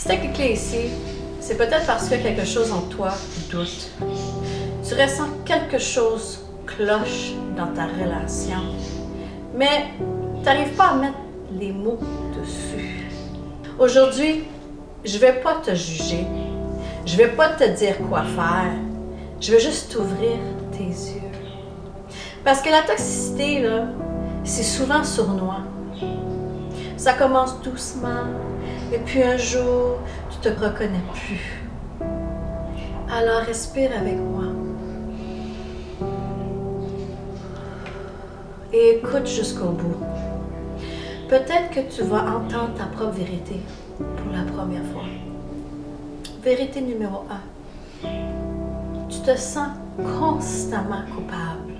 t'as cliqué ici, c'est peut-être parce que quelque chose en toi doute. Tu ressens quelque chose cloche dans ta relation, mais tu n'arrives pas à mettre les mots dessus. Aujourd'hui, je ne vais pas te juger, je ne vais pas te dire quoi faire, je vais juste t'ouvrir tes yeux. Parce que la toxicité, là, c'est souvent sournois. Ça commence doucement, et puis un jour, tu te reconnais plus. Alors respire avec moi. Et écoute jusqu'au bout. Peut-être que tu vas entendre ta propre vérité pour la première fois. Vérité numéro 1. Tu te sens constamment coupable.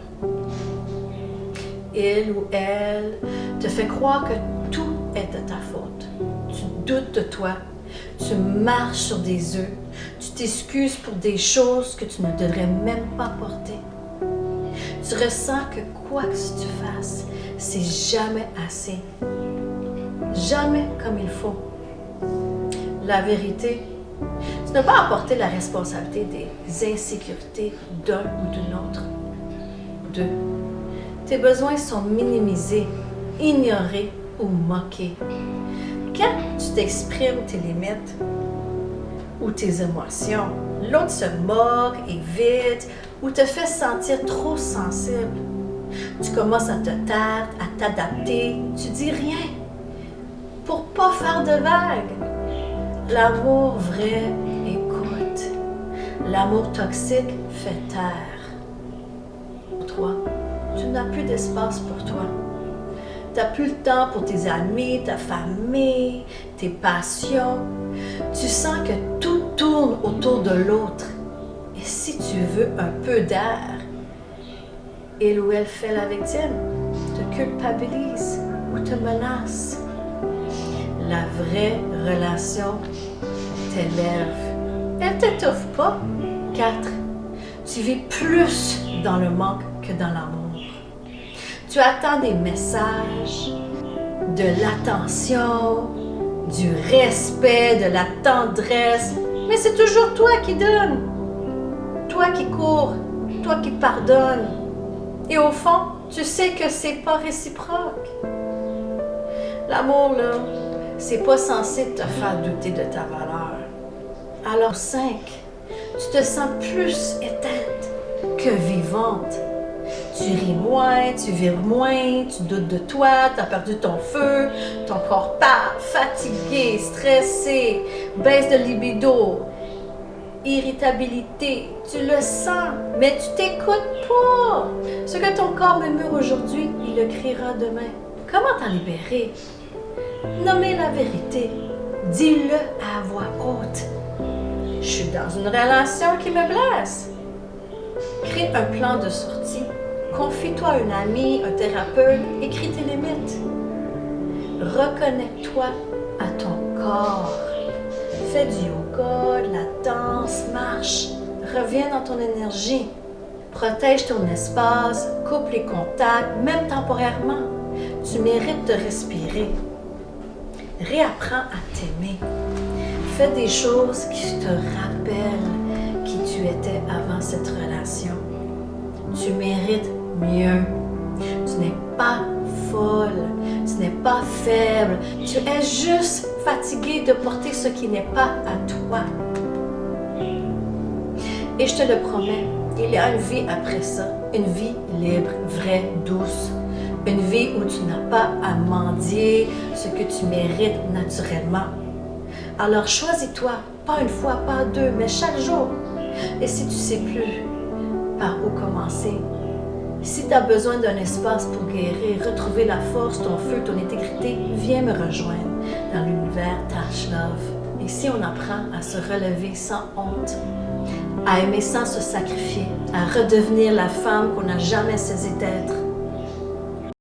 Il ou elle te fait croire que tout est de ta faute. Tu doutes de toi, tu marches sur des œufs, tu t'excuses pour des choses que tu ne devrais même pas porter. Tu ressens que quoi que tu fasses, c'est jamais assez. Jamais comme il faut. La vérité, tu n'as pas à porter la responsabilité des insécurités d'un ou d'une autre. 2. Tes besoins sont minimisés, ignorés ou moqués. Quand tu t'exprimes tes limites ou tes émotions, l'autre se moque, évite ou te fait sentir trop sensible. Tu commences à te taire, à t'adapter, tu dis rien pour pas faire de vagues. L'amour vrai écoute. L'amour toxique fait taire. Pour toi, tu n'as plus d'espace pour toi. Tu n'as plus le temps pour tes amis, ta famille, tes passions. Tu sens que tout tourne autour de l'autre. Et si tu veux un peu d'air, il ou elle fait la victime, te culpabilise ou te menace. La vraie relation t'élève. Elle ne t'étouffe pas. 4. Tu vis plus dans le manque que dans l'amour. Tu attends des messages, de l'attention, du respect, de la tendresse, mais c'est toujours toi qui donnes. Toi qui cours, toi qui pardonnes. Et au fond, tu sais que c'est pas réciproque. L'amour, là, c'est pas censé te faire douter de ta valeur. Alors 5, tu te sens plus éteinte que vivante. Tu ris moins, tu vires moins, tu doutes de toi, tu as perdu ton feu, ton corps part, fatigué, stressé, baisse de libido, irritabilité, tu le sens, mais tu t'écoutes pas. Ce que ton corps murmure aujourd'hui, il le criera demain. Comment t'en libérer? Nommez la vérité, dis-le à voix haute. Je suis dans une relation qui me blesse. Crée un plan de sortie. Confie-toi à une amie, un thérapeute, écris tes limites. Reconnecte-toi à ton corps. Fais du yoga, de la danse, marche. Reviens dans ton énergie. Protège ton espace, coupe les contacts, même temporairement. Tu mérites de respirer. Réapprends à t'aimer. Fais des choses qui te rappellent qui tu étais avant cette relation. Tu mérites mieux. Tu n'es pas folle. Tu n'es pas faible. Tu es juste fatiguée de porter ce qui n'est pas à toi. Et je te le promets, il y a une vie après ça. Une vie libre, vraie, douce. Une vie où tu n'as pas à mendier ce que tu mérites naturellement. Alors choisis-toi, pas une fois, pas deux, mais chaque jour. Et si tu ne sais plus par où commencer, si tu as besoin d'un espace pour guérir, retrouver la force, ton feu, ton intégrité, viens me rejoindre dans l'univers Touch Love. Ici, on apprend à se relever sans honte, à aimer sans se sacrifier, à redevenir la femme qu'on n'a jamais cessé d'être.